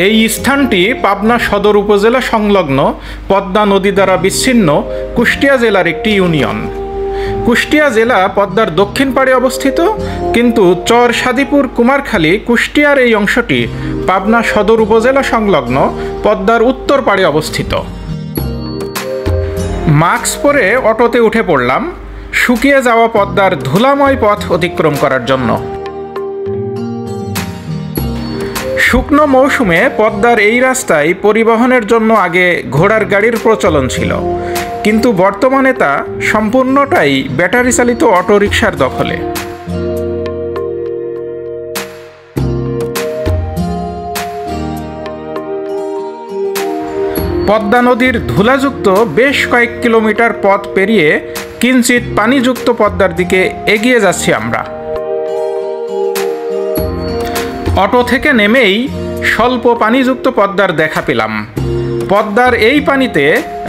এই স্থানটি পাবনা সদর উপজেলা সংলগ্ন পদ্মা নদী দ্বারা বিচ্ছিন্ন কুষ্টিয়া জেলার একটি ইউনিয়ন। কুষ্টিয়া জেলা পদ্মার দক্ষিণ পাড়ে অবস্থিত, কিন্তু চর সাদিপুর কুমারখালী কুষ্টিয়ার এই অংশটি পাবনা সদর উপজেলা সংলগ্ন পদ্মার উত্তর পাড়ে অবস্থিত। মাস্ক পরে অটোতে উঠে পড়লাম শুকিয়ে যাওয়া পদ্মার ধুলাময় পথ অতিক্রম করার জন্য। শুকনো মৌসুমে পদ্মার এই রাস্তায় পরিবহনের জন্য আগে ঘোড়ার গাড়ির প্রচলন ছিল, কিন্তু বর্তমানে তা সম্পূর্ণটাই ব্যাটারি চালিত অটোরিকশার দখলে। পদ্মা নদীর ধুলাযুক্ত বেশ কয়েক কিলোমিটার পথ পেরিয়ে কিঞ্চিত পানিযুক্ত পদ্মার দিকে এগিয়ে যাচ্ছি আমরা। অটো থেকে নেমেই স্বল্প পানিযুক্ত পদ্মার দেখা পেলাম। পদ্মার এই পানিতে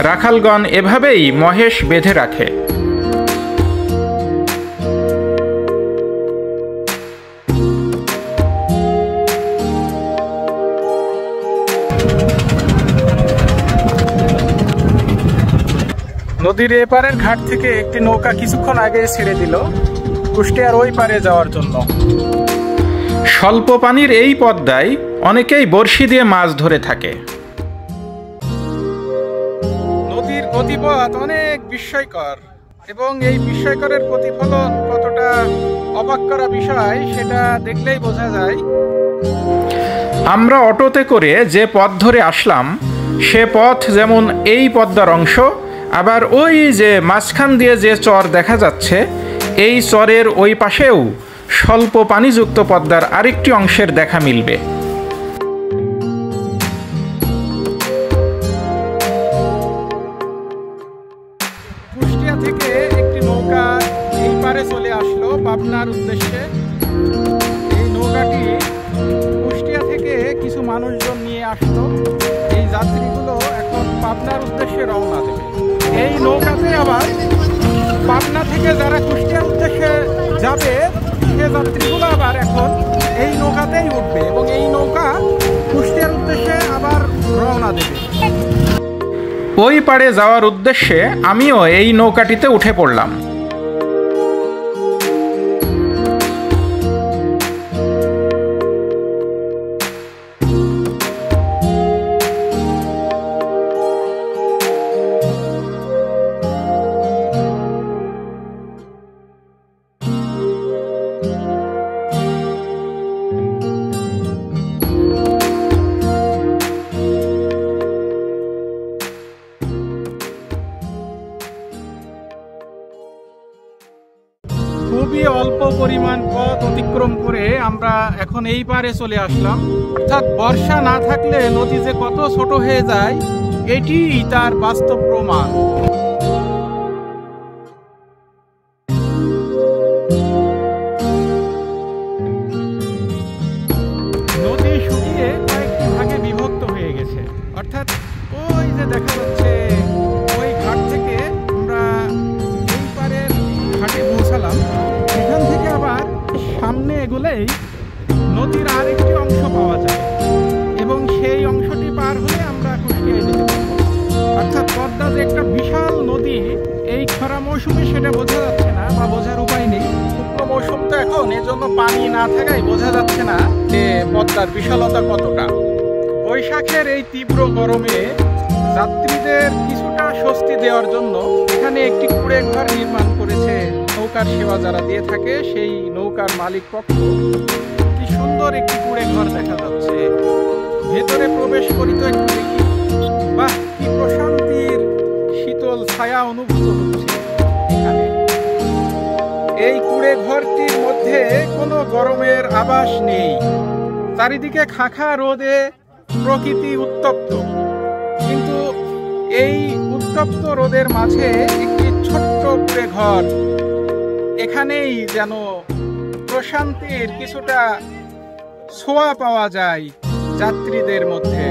রাখালগণ এভাবেই মহেশ বেঁধে রাখে। নদীর এপারের ঘাট থেকে একটি নৌকা কিছুক্ষণ আগে ছেড়ে দিল কুষ্টিয়ার ওই পারে যাওয়ার জন্য। স্বল্প পানির এই পদ্মায় অনেকেই বড়শি দিয়ে মাছ ধরে থাকে। নদীর গতিপথ অনেক বিস্ময়কর, এবং এই বিস্ময়করের প্রতিফলন কতটা অবাক করা বিষয় সেটা দেখলেই বোঝা যায়। আমরা অটোতে করে যে পথ ধরে আসলাম সে পথ যেমন এই পদ্মার অংশ, আবার ওই যে মাঝখান দিয়ে যে চর দেখা যাচ্ছে এই চরের ওই পাশেও স্বল্প পানিযুক্ত পদ্মার আরেকটি অংশের দেখা মিলবে। কুষ্টিয়া থেকে একটি নৌকা এই পারে চলে আসলো পাবনার উদ্দেশ্যে। এই নৌকাটি কুষ্টিয়া থেকে কিছু মানুষজন নিয়ে আসলো। এই যাত্রীগুলো এখন পাবনার উদ্দেশ্যে রওনা দেবে। এই নৌকাতে আবার পাবনা থেকে যারা কুষ্টিয়ার উদ্দেশ্যে যাবে সে যাত্রীগুলো আবার এখন এই নৌকাতেই উঠবে, এবং এই নৌকা কুষ্টিয়ার উদ্দেশ্যে আবার রওনা দেবে। ওই পাড়ে যাওয়ার উদ্দেশ্যে আমিও এই নৌকাটিতে উঠে পড়লাম। খুবই অল্প পরিমাণ পথ অতিক্রম করে আমরা এখন এই পারে চলে আসলাম। অর্থাৎ বর্ষা না থাকলে নদী যে কত ছোট হয়ে যায় এটি তার বাস্তব প্রমাণ। নদী শুকিয়ে কয়েকটি ভাগে বিভক্ত হয়ে গেছে, অর্থাৎ ওই যে দেখা যাচ্ছে ওই ঘাট থেকে আমরা এই পারের ঘাটে পৌঁছালাম। এখান থেকে আবার সামনে এগুলেই নদীর আরেকটি অংশ পাওয়া যায়, এবং সেই অংশটি পার হলে আমরা কুষ্টিয়ায় যেতে পারবো। অর্থাৎ পদ্মা যে একটা বিশাল নদী এই খরা মৌসুমে সেটা বোঝা যাচ্ছে না, বা বোঝার উপায় নেই। শুকনো মৌসুম তো এখন, এজন্য পানি না থাকায় বোঝা যাচ্ছে না যে পদ্মার বিশালতা কতটা। বৈশাখের এই তীব্র গরমে যাত্রীদের কিছুটা স্বস্তি দেওয়ার জন্য এখানে একটি কুড়ে ঘর নির্মাণ করেছে নৌকার সেবা যারা দিয়ে থাকে সেই নৌকার মালিক পক্ষ। কি সুন্দর একটি কুড়ে ঘর দেখা যাচ্ছে। ভেতরে প্রবেশ করি তো একটু দেখি, বাহ কি প্রশান্তির শীতল ছায়া অনুভূত হচ্ছে এখানে। এই কুড়ে ঘরটির মধ্যে কোনো গরমের আভাস নেই। চারিদিকে খাখা রোদে প্রকৃতি উত্তপ্ত, কিন্তু এই উত্তপ্ত রোদের মাঝে একটি ছোট্ট কুড়ে ঘর, এখানেই যেন প্রশান্তির কিছুটা ছোঁয়া পাওয়া যায় যাত্রীদের মধ্যে।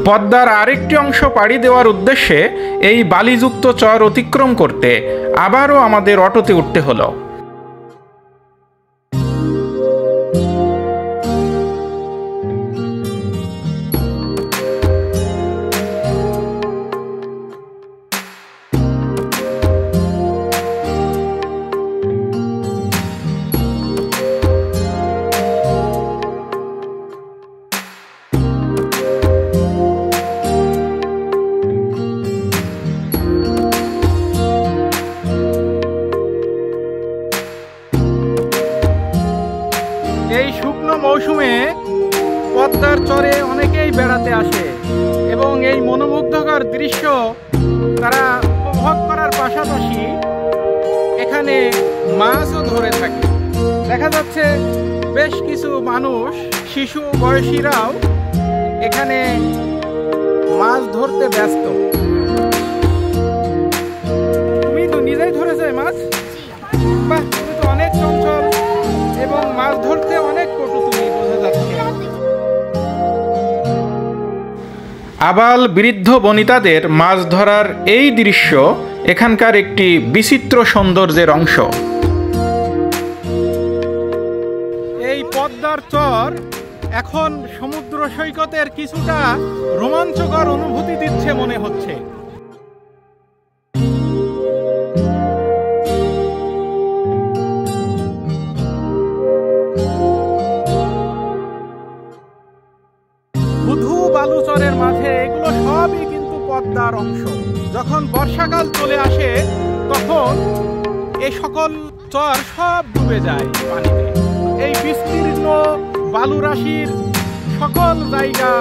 পদ্মার আরেকটি অংশ পাড়ি দেওয়ার উদ্দেশ্যে এই বালিযুক্ত চর অতিক্রম করতে আবারও আমাদের অটোতে উঠতে হলো। এই শুকনো মৌসুমে পদ্মার চরে অনেকেই বেড়াতে আসে এবং এই মনোমুগ্ধকর দৃশ্য তারা উপভোগ করার পাশাপাশি এখানে মাছও ধরে থাকে। দেখা যাচ্ছে বেশ কিছু মানুষ, শিশু বয়সীরাও এখানে মাছ ধরতে ব্যস্ত। তুমি তো নিজেই ধরেছো মাছ? বাহ, তুমি তো অনেক চঞ্চল এবং মাছ ধরতে অনেক পটু, তুমি বোঝা যাচ্ছে। আবাল বৃদ্ধ বনিতাদের মাছ ধরার এই দৃশ্য এখানকার একটি বিচিত্র সৌন্দর্যের অংশ। এই পদ্মার চর এখন সমুদ্র সৈকতের কিছুটা রোমাঞ্চকর অনুভূতি দিচ্ছে মনে হচ্ছে। বালুচরের মাঝে এগুলো সবই কিন্তু পদ্মার অংশ। যখন বর্ষাকাল চলে আসে তখন এই সকল চর সব ডুবে যায় পানিতে। এই বিস্তীর্ণ বালুরাশির সকল জায়গা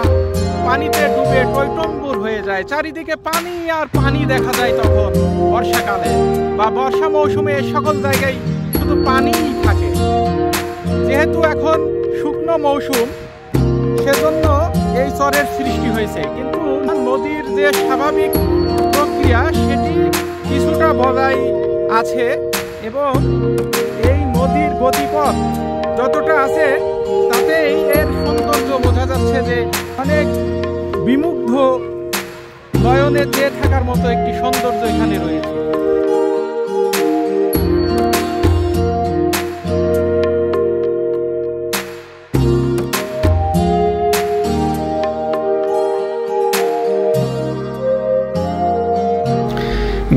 পানিতে ডুবে টইটম্বুর হয়ে যায়। চারিদিকে পানি আর পানি দেখা যায় তখন বর্ষাকালে বা বর্ষা মৌসুমে সকল জায়গায় শুধু পানিই থাকে। যেহেতু এখন শুকনো মৌসুম, সেজন্য এই চরের সৃষ্টি হয়েছে, কিন্তু নদীর যে স্বাভাবিক প্রক্রিয়া সেটি কিছুটা বজায় আছে এবং এই নদীর গতিপথ যতটা আছে তাতেই এর সৌন্দর্য বোঝা যাচ্ছে যে অনেক বিমুগ্ধ নয়নে চেয়ে থাকার মতো একটি সৌন্দর্য এখানে রয়েছে।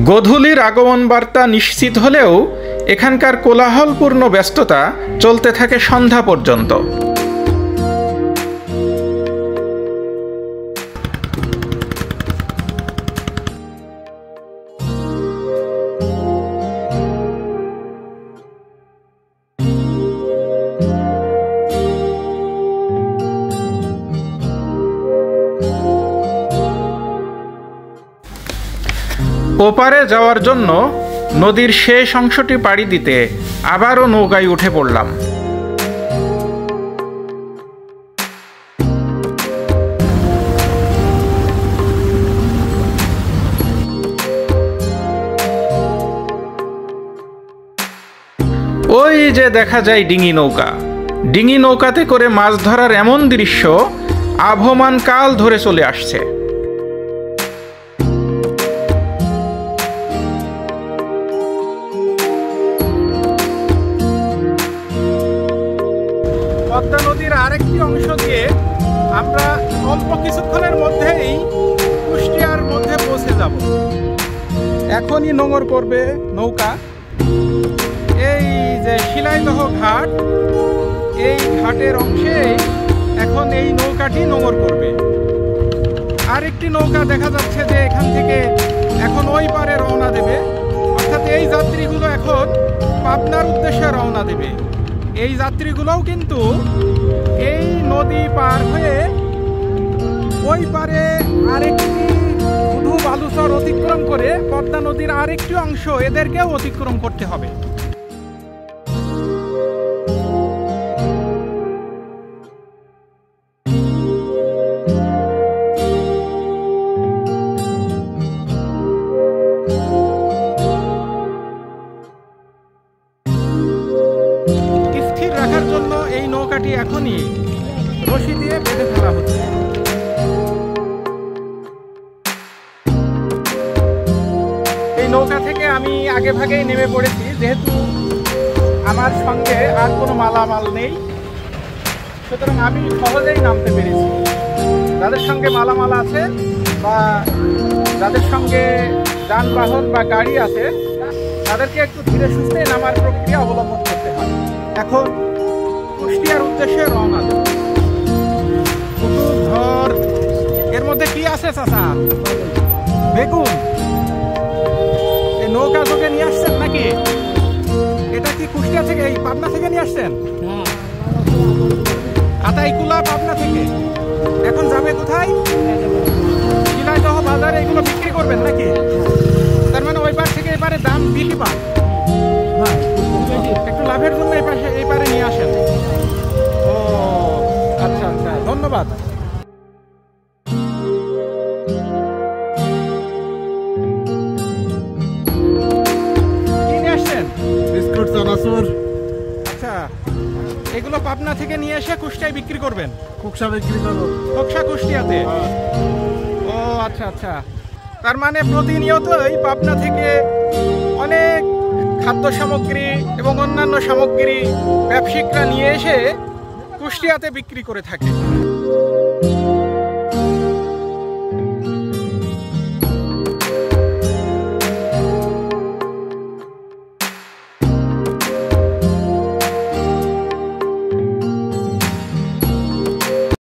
গোধূলির আগমন বার্তা নিশ্চিত হলেও এখানকার কোলাহলপূর্ণ ব্যস্ততা চলতে থাকে সন্ধ্যা পর্যন্ত। ওপারে যাওয়ার জন্য নদীর শেষ অংশটি পাড়ি দিতে আবারও নৌকায় উঠে পড়লাম। ওই যে দেখা যায় ডিঙি নৌকা। ডিঙি নৌকাতে করে মাছ ধরার এমন দৃশ্য আবহমান কাল ধরে চলে আসছে। পদ্মা নদীর আরেকটি অংশ দিয়ে আমরা অল্প কিছুক্ষণের মধ্যেই কুষ্টিয়ার মধ্যে পৌঁছে যাব। এখনই নোঙর করবে নৌকা। এই যে শিলাইদহ ঘাট, এই ঘাটের অংশে এখন এই নৌকাটি নোঙর করবে। আরেকটি নৌকা দেখা যাচ্ছে যে এখান থেকে এখন ওই পারে রওনা দেবে, অর্থাৎ এই যাত্রীগুলো এখন পাবনার উদ্দেশ্যে রওনা দেবে। এই যাত্রীগুলোও কিন্তু এই নদী পার হয়ে ওই পারে আরেকটি শুধু বালুচর অতিক্রম করে পদ্মা নদীর আরেকটি অংশ এদেরকেও অতিক্রম করতে হবে। নৌকাটি এখনই রশি দিয়ে বেঁধে ফেলা হচ্ছে। এই নৌকা থেকে আমি আগে ভাগেই নেমে পড়েছি, যেহেতু আমার সঙ্গে আর কোনো মালামাল নেই, সুতরাং আমি সহজেই নামতে পেরেছি। যাদের সঙ্গে মালামাল আছে বা যাদের সঙ্গে যানবাহন বা গাড়ি আছে তাদেরকে একটু ধীরে সুস্থে নামার প্রক্রিয়া অবলম্বন করতে হয়। এখন কুষ্টিয়ার উদ্দেশ্যে রওনা দেব। ধর এর মধ্যে কি আছে চাচা? বেগুন। এই নৌকা যোগে নিয়ে আসছেন নাকি? এটা কি কুষ্টিয়া থেকে, এই পাবনা থেকে নিয়ে আসছেন? আতাইকুলা পাবনা থেকে। এখন যাবে কোথায়? ঝিনাইদহ বাজারে এগুলো বিক্রি করবেন নাকি? তার মানে ওই পার থেকে এবারে দাম বেশি পান, একটু লাভের জন্য এই পারে নিয়ে আসেন। ও আচ্ছা আচ্ছা, ধন্যবাদ। কি নিয়ে আসছেন? বিস্কুট, চানাচুর। আচ্ছা, এগুলো পাবনা থেকে নিয়ে এসে কুষ্টিয়ায় বিক্রি করবেন? কুকসা বিক্রি করবো। খোকসা কুষ্টিয়াতে? ও আচ্ছা আচ্ছা, তার মানে প্রতিনিয়তই পাবনা থেকে অনেক খাদ্য সামগ্রী এবং অন্যান্য সামগ্রী ব্যবসায়িকরা নিয়ে এসে কুষ্টিয়াতে বিক্রি করে থাকে।